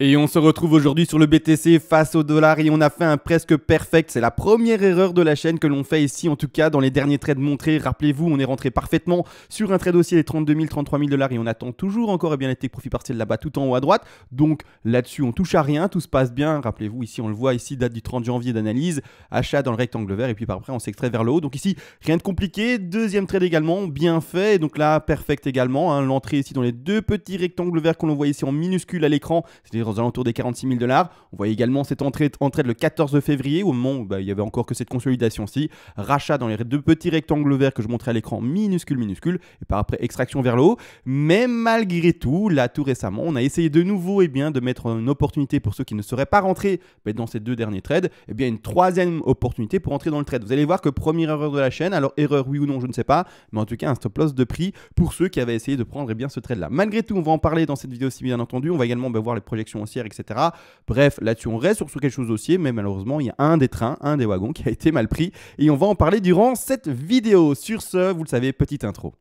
Et on se retrouve aujourd'hui sur le BTC face au dollar et on a fait un presque perfect. C'est la première erreur de la chaîne que l'on fait ici, en tout cas dans les derniers trades montrés. Rappelez-vous, on est rentré parfaitement sur un trade haussier des 32 000, 33 000 dollars et on attend toujours encore les take profit partiel là-bas tout en haut à droite. Donc là-dessus, on touche à rien, tout se passe bien. Rappelez-vous, ici, on le voit ici, date du 30 janvier d'analyse, achat dans le rectangle vert et puis par après, on s'extrait vers le haut. Donc ici, rien de compliqué. Deuxième trade également, bien fait. Et donc là, perfect également. L'entrée ici dans les deux petits rectangles verts qu'on voit ici en minuscule à l'écran, c'est-à-dire aux alentours des 46 000 dollars. On voit également cette entrée le 14 février, au moment où il y avait encore que cette consolidation-ci. Rachat dans les deux petits rectangles verts que je montrais à l'écran, minuscule, et par après extraction vers le haut. Mais malgré tout, là tout récemment, on a essayé de nouveau de mettre une opportunité pour ceux qui ne seraient pas rentrés dans ces deux derniers trades, une troisième opportunité pour entrer dans le trade. Vous allez voir que première erreur de la chaîne, alors erreur oui ou non, je ne sais pas, mais en tout cas un stop loss de prix pour ceux qui avaient essayé de prendre ce trade-là. Malgré tout, on va en parler dans cette vidéo aussi bien entendu, on va également voir les projections haussières, etc. Bref, là-dessus, on reste sur quelque chose haussier, mais malheureusement, il y a un des trains, un des wagons qui a été mal pris. Et on va en parler durant cette vidéo. Sur ce, vous le savez, petite intro.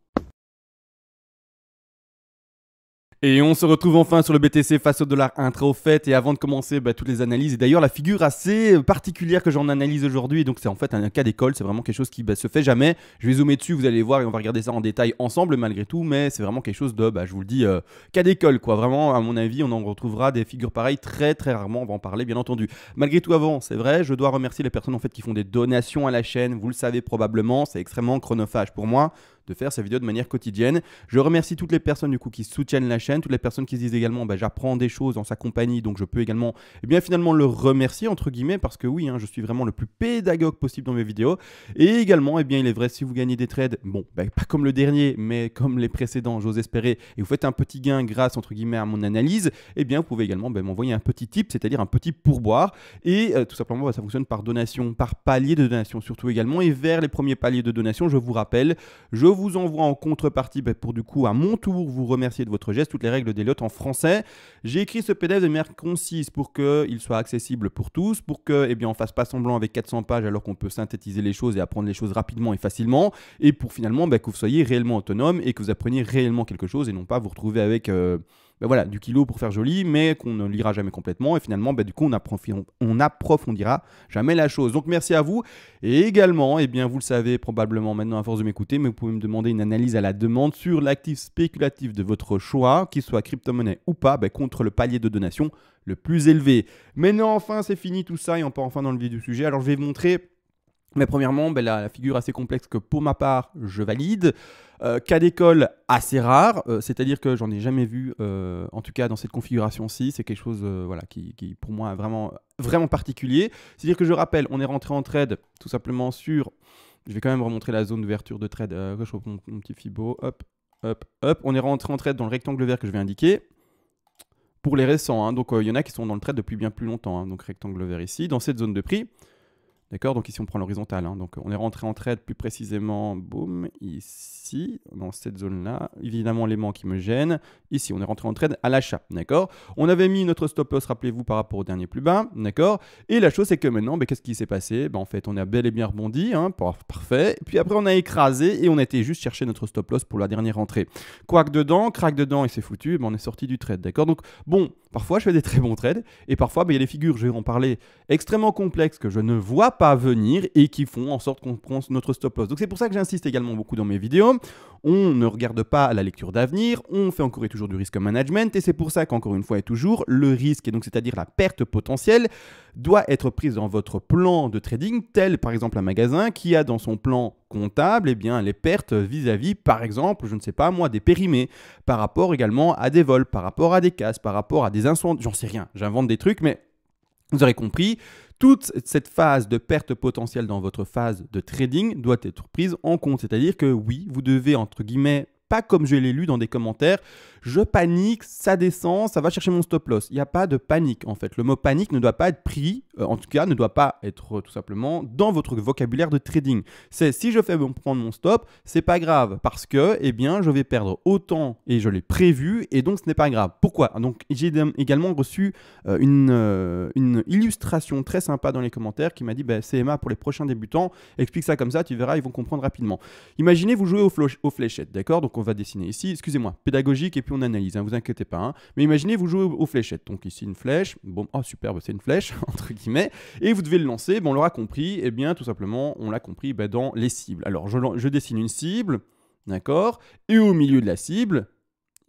Et on se retrouve enfin sur le BTC face au dollar intra au fait. Et avant de commencer toutes les analyses, et d'ailleurs la figure assez particulière que j'en analyse aujourd'hui, donc c'est en fait un cas d'école, c'est vraiment quelque chose qui se fait jamais. Je vais zoomer dessus, vous allez voir et on va regarder ça en détail ensemble malgré tout, mais c'est vraiment quelque chose de, je vous le dis, cas d'école quoi. Vraiment, à mon avis, on en retrouvera des figures pareilles très rarement, on va en parler bien entendu. Malgré tout avant, c'est vrai, je dois remercier les personnes en fait qui font des donations à la chaîne, vous le savez probablement, c'est extrêmement chronophage pour moi de faire ces vidéos de manière quotidienne. Je remercie toutes les personnes du coup qui soutiennent la chaîne, toutes les personnes qui se disent également j'apprends des choses en sa compagnie, donc je peux également finalement le remercier entre guillemets parce que oui, je suis vraiment le plus pédagogue possible dans mes vidéos. Et également, il est vrai, si vous gagnez des trades, pas comme le dernier, mais comme les précédents, j'ose espérer, et vous faites un petit gain grâce entre guillemets à mon analyse, vous pouvez également m'envoyer un petit tip, c'est-à-dire un petit pourboire. Et tout simplement, ça fonctionne par donation, par palier de donation surtout également. Et vers les premiers paliers de donation, je vous rappelle, je vous envoie en contrepartie pour du coup à mon tour vous remercier de votre geste toutes les règles d'Elliott en français. J'ai écrit ce PDF de manière concise pour qu'il soit accessible pour tous, pour que on fasse pas semblant avec 400 pages alors qu'on peut synthétiser les choses et apprendre les choses rapidement et facilement, et pour finalement que vous soyez réellement autonome et que vous appreniez réellement quelque chose et non pas vous retrouver avec voilà, du kilo pour faire joli, mais qu'on ne lira jamais complètement. Et finalement, du coup, on approfondira jamais la chose. Donc, merci à vous. Et également, vous le savez probablement maintenant à force de m'écouter, mais vous pouvez me demander une analyse à la demande sur l'actif spéculatif de votre choix, qu'il soit crypto-monnaie ou pas, contre le palier de donation le plus élevé. Maintenant, enfin, c'est fini tout ça et on part enfin dans le vif du sujet. Alors, je vais vous montrer. Mais premièrement, la figure assez complexe que pour ma part, je valide. Cas d'école assez rare, c'est-à-dire que j'en ai jamais vu, en tout cas dans cette configuration-ci. C'est quelque chose qui pour moi est vraiment particulier. C'est-à-dire que je rappelle, on est rentré en trade tout simplement sur... Je vais quand même remontrer la zone d'ouverture de trade. Je reprends mon petit Fibo. Hop. On est rentré en trade dans le rectangle vert que je vais indiquer. Pour les récents, donc il y en a qui sont dans le trade depuis bien plus longtemps. Donc rectangle vert ici, dans cette zone de prix. D'accord, donc ici on prend l'horizontale, donc on est rentré en trade plus précisément, boum, ici, dans cette zone-là, évidemment l'élément qui me gêne, ici on est rentré en trade à l'achat, d'accord. On avait mis notre stop loss, rappelez-vous, par rapport au dernier plus bas, d'accord. Et la chose c'est que maintenant, qu'est-ce qui s'est passé? En fait on a bel et bien rebondi, parfait, puis après on a écrasé et on a été juste chercher notre stop loss pour la dernière entrée. Crac dedans et c'est foutu, on est sorti du trade, d'accord. Donc bon, parfois je fais des très bons trades, et parfois il y a des figures, je vais en parler, extrêmement complexes que je ne vois pas venir et qui font en sorte qu'on prend notre stop loss. Donc c'est pour ça que j'insiste également beaucoup dans mes vidéos. On ne regarde pas la lecture d'avenir, on fait encore et toujours du risque management, et c'est pour ça qu'encore une fois et toujours, le risque, et donc c'est-à-dire la perte potentielle, doit être prise dans votre plan de trading, tel par exemple un magasin qui a dans son plan comptable les pertes vis-à-vis, par exemple, je ne sais pas moi, des périmés, par rapport également à des vols, par rapport à des casses, par rapport à des incendies, j'en sais rien, j'invente des trucs, mais vous aurez compris, toute cette phase de perte potentielle dans votre phase de trading doit être prise en compte. C'est-à-dire que oui, vous devez, entre guillemets, pas comme je l'ai lu dans des commentaires, je panique, ça descend, ça va chercher mon stop loss. Il n'y a pas de panique en fait. Le mot panique ne doit pas être pris, en tout cas ne doit pas être tout simplement dans votre vocabulaire de trading. C'est si je fais prendre mon stop, c'est pas grave parce que je vais perdre autant et je l'ai prévu et donc ce n'est pas grave. Pourquoi? Donc j'ai également reçu une illustration très sympa dans les commentaires qui m'a dit CMA pour les prochains débutants, explique ça comme ça, tu verras, ils vont comprendre rapidement. Imaginez vous jouez aux fléchettes, d'accord? Donc va dessiner ici, excusez-moi, pédagogique et puis on analyse, hein, vous inquiétez pas. Hein. Mais imaginez, vous jouez aux fléchettes. Donc ici une flèche, bon, oh superbe, c'est une flèche, entre guillemets, et vous devez le lancer, bon, on l'aura compris, et bien tout simplement, on l'a compris dans les cibles. Alors je dessine une cible, d'accord, et au milieu de la cible,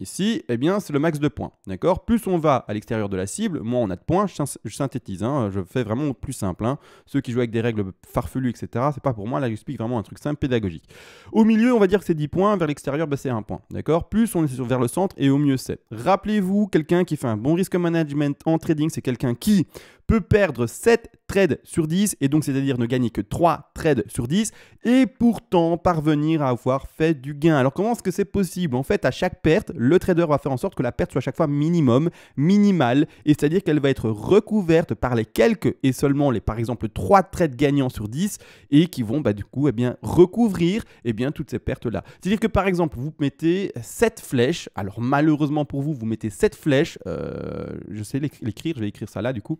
ici, eh bien, c'est le max de points, d'accord. Plus on va à l'extérieur de la cible, moins on a de points. Je synthétise, hein, je fais vraiment plus simple. Hein. Ceux qui jouent avec des règles farfelues, etc., c'est pas pour moi. Là, j'explique vraiment un truc simple, pédagogique. Au milieu, on va dire que c'est 10 points. Vers l'extérieur, c'est 1 point, d'accord. Plus on est vers le centre et au mieux 7. Rappelez-vous, quelqu'un qui fait un bon risque management en trading, c'est quelqu'un qui peut perdre 7 trades sur 10, et donc c'est-à-dire ne gagner que 3 trades sur 10, et pourtant parvenir à avoir fait du gain. Alors comment est-ce que c'est possible? En fait, à chaque perte, le trader va faire en sorte que la perte soit à chaque fois minimale, et c'est-à-dire qu'elle va être recouverte par les quelques et seulement les, par exemple, 3 trades gagnants sur 10, et qui vont du coup recouvrir toutes ces pertes-là. C'est-à-dire que par exemple, vous mettez 7 flèches, alors malheureusement pour vous, vous mettez 7 flèches, je sais l'écrire, je vais écrire ça là du coup.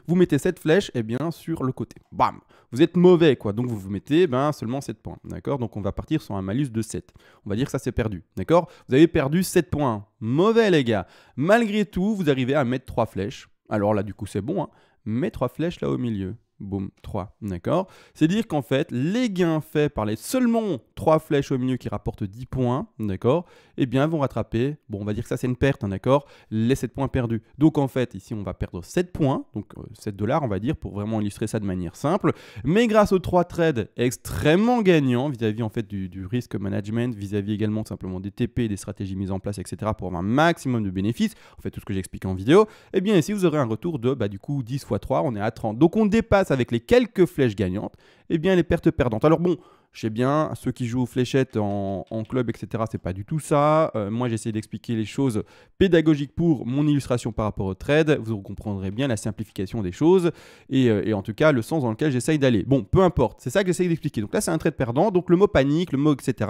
Vous mettez cette flèche sur le côté. Bam! Vous êtes mauvais, quoi. Donc, vous mettez seulement 7 points. D'accord? Donc, on va partir sur un malus de 7. On va dire que ça, c'est perdu. D'accord? Vous avez perdu 7 points. Mauvais, les gars. Malgré tout, vous arrivez à mettre 3 flèches. Alors là, du coup, c'est bon. Hein. Mais 3 flèches là au milieu. Boum, 3, d'accord. C'est-à-dire qu'en fait, les gains faits par les seulement 3 flèches au milieu qui rapportent 10 points, d'accord, vont rattraper, bon, on va dire que ça c'est une perte, hein, d'accord, les 7 points perdus. Donc en fait, ici, on va perdre 7 points, donc 7 $, on va dire, pour vraiment illustrer ça de manière simple. Mais grâce aux 3 trades extrêmement gagnants vis-à-vis en fait du risk management, vis-à-vis également tout simplement des TP, des stratégies mises en place, etc., pour avoir un maximum de bénéfices, en fait, tout ce que j'explique en vidéo, ici, vous aurez un retour de, du coup, 10 x 3, on est à 30. Donc on dépasse avec les quelques flèches gagnantes, les pertes perdantes. Alors bon, je sais bien, ceux qui jouent aux fléchettes en club, etc., c'est pas du tout ça. Moi, j'essaie d'expliquer les choses pédagogiques pour mon illustration par rapport au trade. Vous comprendrez bien la simplification des choses et en tout cas, le sens dans lequel j'essaye d'aller. Bon, peu importe, c'est ça que j'essaye d'expliquer. Donc là, c'est un trade perdant. Donc le mot panique, le mot etc.,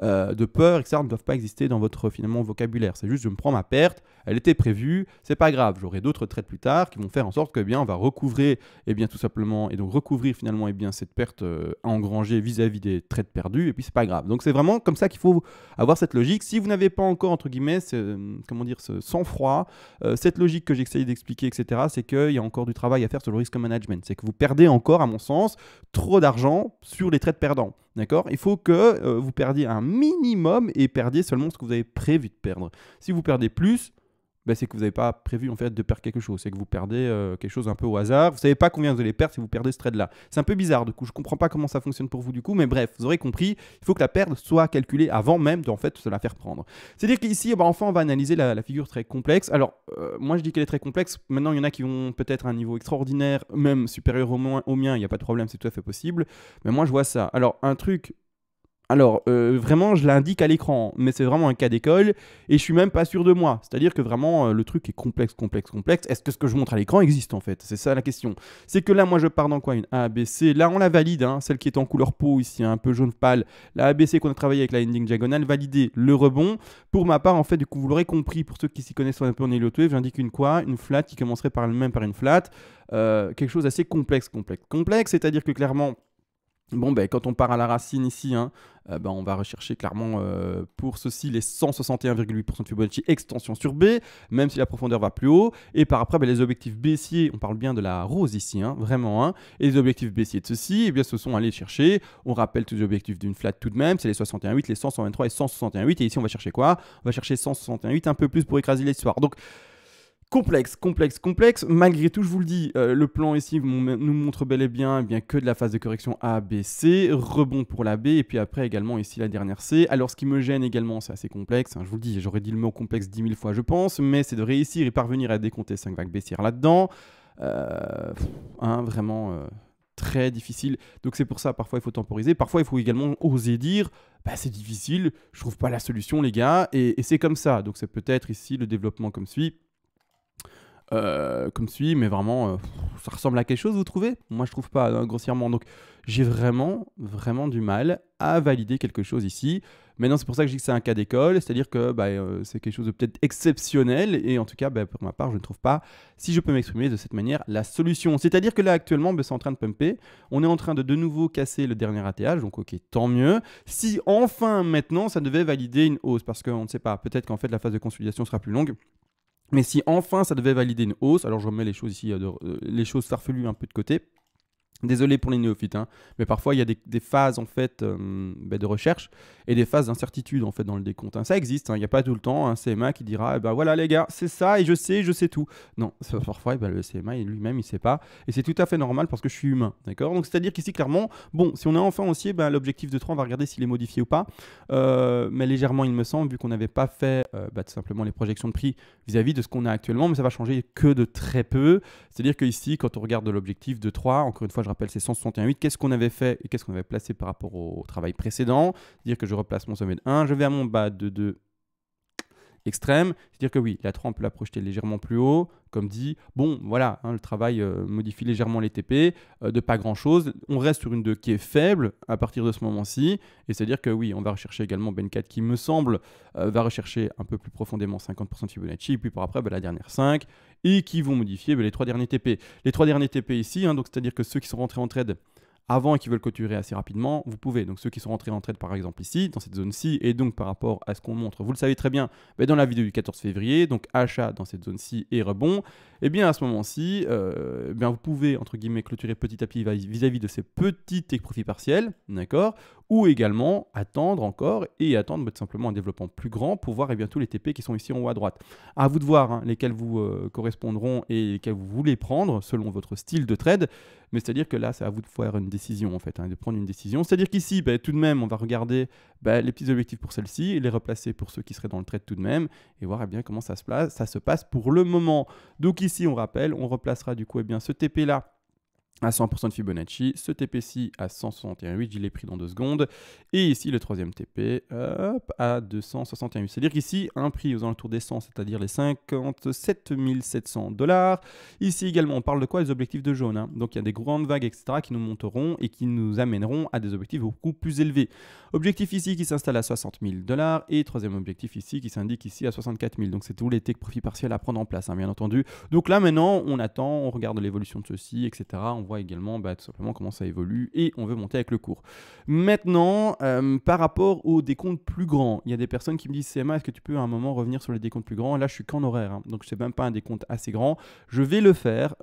de peur, etc., ne doivent pas exister dans votre finalement vocabulaire. C'est juste, je me prends ma perte, elle était prévue, c'est pas grave. J'aurai d'autres trades plus tard qui vont faire en sorte que on va recouvrer tout simplement, et donc recouvrir finalement cette perte engrangée vis-à-vis des trades perdus, et puis c'est pas grave. Donc c'est vraiment comme ça qu'il faut avoir cette logique. Si vous n'avez pas encore, entre guillemets, ce sang-froid, cette logique que j'essaye d'expliquer, etc., c'est qu'il y a encore du travail à faire sur le risk management. C'est que vous perdez encore, à mon sens, trop d'argent sur les trades perdants. D'accord? Il faut que vous perdiez un minimum et perdiez seulement ce que vous avez prévu de perdre. Si vous perdez plus, c'est que vous n'avez pas prévu en fait de perdre quelque chose. C'est que vous perdez quelque chose un peu au hasard. Vous ne savez pas combien vous allez perdre si vous perdez ce trade-là. C'est un peu bizarre, du coup. Je ne comprends pas comment ça fonctionne pour vous, du coup. Mais bref, vous aurez compris. Il faut que la perte soit calculée avant même de se la faire prendre. C'est-à-dire qu'ici, enfin, on va analyser la figure très complexe. Alors, moi, je dis qu'elle est très complexe. Maintenant, il y en a qui vont peut-être à un niveau extraordinaire, même supérieur au mien. Il n'y a pas de problème, c'est tout à fait possible. Mais moi, je vois ça. Alors, un truc... Alors, vraiment, je l'indique à l'écran, mais c'est vraiment un cas d'école et je suis même pas sûr de moi. C'est-à-dire que vraiment, le truc est complexe. Est-ce que ce que je montre à l'écran existe en fait? C'est ça la question. C'est que là, moi, je pars dans quoi? Une ABC. Là, on la valide, hein, celle qui est en couleur peau ici, un peu jaune pâle. La ABC qu'on a travaillé avec la ending diagonale, valider le rebond. Pour ma part, en fait, du coup, vous l'aurez compris, pour ceux qui s'y connaissent un peu en Elliott Wave, j'indique une quoi? Une flat qui commencerait par une flat. Quelque chose d'assez complexe, c'est-à-dire que clairement... Bon, quand on part à la racine ici, hein, on va rechercher clairement pour ceci les 161,8% de Fibonacci extension sur B, même si la profondeur va plus haut. Et par après, les objectifs baissiers, on parle bien de la rose ici, hein, vraiment. Hein, et les objectifs baissiers de ceci, ce sont allés chercher. On rappelle tous les objectifs d'une flat tout de même, c'est les 61,8, les 100, 123 et 161,8. Et ici, on va chercher quoi? On va chercher 161,8, un peu plus pour écraser l'histoire. Donc, complexe. Malgré tout, je vous le dis, le plan ici nous montre bel et bien que de la phase de correction A, B, C, rebond pour la B, et puis après également ici la dernière C. Alors ce qui me gêne également, c'est assez complexe, hein, je vous le dis, j'aurais dit le mot complexe 10 000 fois je pense, mais c'est de réussir et parvenir à décompter 5 vagues baissières là-dedans. Vraiment... très difficile, donc c'est pour ça parfois il faut temporiser, parfois il faut également oser dire c'est difficile, je trouve pas la solution les gars, et c'est comme ça. Donc c'est peut-être ici le développement comme suit. comme suit, mais vraiment, ça ressemble à quelque chose, vous trouvez? Moi, je trouve pas, hein, grossièrement. Donc, j'ai vraiment, vraiment du mal à valider quelque chose ici. Maintenant, c'est pour ça que je dis que c'est un cas d'école, c'est-à-dire que c'est quelque chose de peut-être exceptionnel, et en tout cas, pour ma part, je ne trouve pas, si je peux m'exprimer de cette manière, la solution. C'est-à-dire que là, actuellement, c'est en train de pumper, on est en train de nouveau casser le dernier ATH, donc ok, tant mieux. Si enfin, maintenant, ça devait valider une hausse, parce qu'on ne sait pas, peut-être qu'en fait, la phase de consolidation sera plus longue, mais si enfin ça devait valider une hausse, alors je remets les choses ici, les choses farfelues un peu de côté. Désolé pour les néophytes, hein, mais parfois il y a des phases en fait de recherche et des phases d'incertitude en fait dans le décompte. Hein. Ça existe, hein, il n'y a pas tout le temps un CMA qui dira voilà les gars, c'est ça et je sais tout. Non, parfois le CMA lui-même il sait pas et c'est tout à fait normal parce que je suis humain, d'accord. Donc c'est-à-dire qu'ici clairement, bon, si on est enfin haussier, l'objectif de 3, on va regarder s'il est modifié ou pas, mais légèrement il me semble, vu qu'on n'avait pas fait tout simplement les projections de prix vis-à-vis de ce qu'on a actuellement, mais ça va changer que de très peu. C'est-à-dire qu'ici, quand on regarde l'objectif de 3, encore une fois, je rappelle, c'est 161,8. Qu'est-ce qu'on avait fait et qu'est-ce qu'on avait placé par rapport au travail précédent? C'est-à-dire que je replace mon sommet de 1, je vais à mon bas de 2 extrême, c'est-à-dire que oui, la 3 on peut la projeter légèrement plus haut, comme dit, bon voilà, hein, le travail modifie légèrement les TP, de pas grand-chose, on reste sur une 2 qui est faible à partir de ce moment-ci, et c'est-à-dire que oui, on va rechercher également Ben 4 qui me semble va rechercher un peu plus profondément 50% de Fibonacci, et puis par après la dernière 5, et qui vont modifier les 3 derniers TP. Les 3 derniers TP ici, hein, donc c'est-à-dire que ceux qui sont rentrés en trade avant et qui veulent clôturer assez rapidement, vous pouvez. Donc ceux qui sont rentrés en trade par exemple ici, dans cette zone-ci, et donc par rapport à ce qu'on montre, vous le savez très bien, dans la vidéo du 14 février, donc achat dans cette zone-ci et rebond, et bien à ce moment-ci, vous pouvez entre guillemets clôturer petit à petit vis-à-vis de ces petits take profits partiels, d'accord, ou également attendre encore et attendre tout simplement un développement plus grand pour voir tous les TP qui sont ici en haut à droite. À vous de voir hein, lesquels vous correspondront et lesquels vous voulez prendre selon votre style de trade. Mais c'est-à-dire que là, c'est à vous de faire une décision en fait, hein, de prendre une décision. C'est-à-dire qu'ici, tout de même, on va regarder les petits objectifs pour celle-ci et les replacer pour ceux qui seraient dans le trade tout de même et voir comment ça se passe pour le moment. Donc ici, on rappelle, on replacera du coup ce TP-là à 100% de Fibonacci, ce TP-ci à 161,8, je l'ai pris dans 2 secondes, et ici le troisième TP à 261,8. C'est-à-dire qu'ici, un prix aux alentours des 100, c'est-à-dire les 57 700 $. Ici également, on parle de quoi? Les objectifs de jaune. Hein. Donc il y a des grandes vagues, etc., qui nous monteront et qui nous amèneront à des objectifs beaucoup plus élevés. Objectif ici qui s'installe à 60 000 $, et troisième objectif ici qui s'indique ici à 64 000. Donc c'est tous les take profits partiels à prendre en place, hein, bien entendu. Donc là maintenant, on attend, on regarde l'évolution de ceci, etc. On voit également tout simplement comment ça évolue et on veut monter avec le cours. Maintenant, par rapport aux décomptes plus grands, il y a des personnes qui me disent CMA, est-ce que tu peux à un moment revenir sur les décomptes plus grands? Là, je suis qu'en horaire, hein, donc c'est même pas un décompte assez grand. Je vais le faire,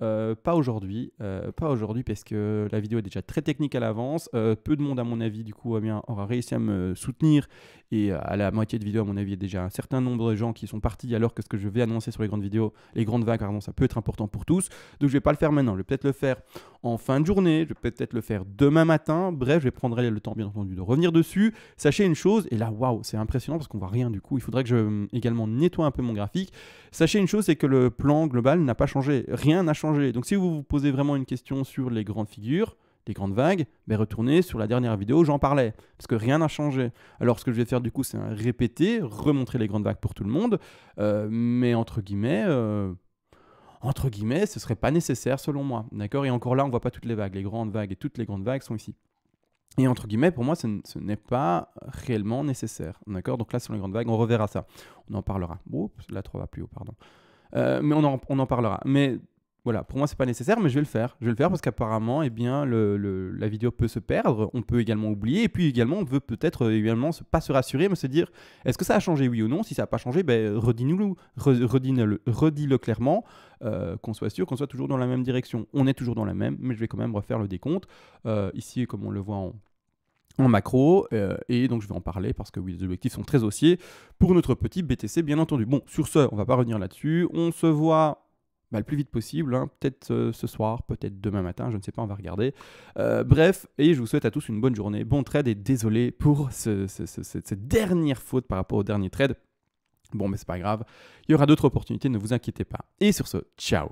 pas aujourd'hui, parce que la vidéo est déjà très technique à l'avance. Peu de monde, à mon avis, du coup, aura réussi à me soutenir et à la moitié de vidéo, à mon avis, il y a déjà un certain nombre de gens qui sont partis, alors que ce que je vais annoncer sur les grandes vidéos, les grandes vagues, pardon, ça peut être important pour tous. Donc je vais pas le faire maintenant, je vais peut-être le faire en fin de journée, je vais peut-être le faire demain matin. Bref, je prendrai le temps, bien entendu, de revenir dessus. Sachez une chose, et là, waouh, c'est impressionnant parce qu'on voit rien du coup. Il faudrait que je également nettoie un peu mon graphique. Sachez une chose, c'est que le plan global n'a pas changé. Rien n'a changé. Donc si vous vous posez vraiment une question sur les grandes figures, les grandes vagues, retournez sur la dernière vidéo, j'en parlais, parce que rien n'a changé. Alors ce que je vais faire du coup, c'est répéter, remontrer les grandes vagues pour tout le monde, mais entre guillemets, ce serait pas nécessaire selon moi, d'accord. Et encore là, on voit pas toutes les vagues, les grandes vagues et toutes les grandes vagues sont ici. Et entre guillemets, pour moi, ce n'est pas réellement nécessaire, d'accord. Donc là, sur les grandes vagues, on reverra ça, on en parlera. Oups, la 3 va plus haut, pardon. Mais on en parlera. Mais voilà, pour moi, c'est pas nécessaire, mais je vais le faire. Je vais le faire parce qu'apparemment, la vidéo peut se perdre, on peut également oublier, et puis également, on veut peut-être également pas se rassurer, mais se dire, est-ce que ça a changé, oui ou non? Si ça n'a pas changé, redis-le clairement, qu'on soit sûr qu'on soit toujours dans la même direction. On est toujours dans la même, mais je vais quand même refaire le décompte. Ici, comme on le voit en macro, et donc je vais en parler parce que oui, les objectifs sont très haussiers pour notre petit BTC, bien entendu. Bon, sur ce, on va pas revenir là-dessus. On se voit le plus vite possible, hein. Peut-être ce soir, peut-être demain matin, je ne sais pas, on va regarder. Bref, et je vous souhaite à tous une bonne journée, bon trade, et désolé pour cette dernière faute par rapport au dernier trade. Bon, mais c'est pas grave, il y aura d'autres opportunités, ne vous inquiétez pas. Et sur ce, ciao!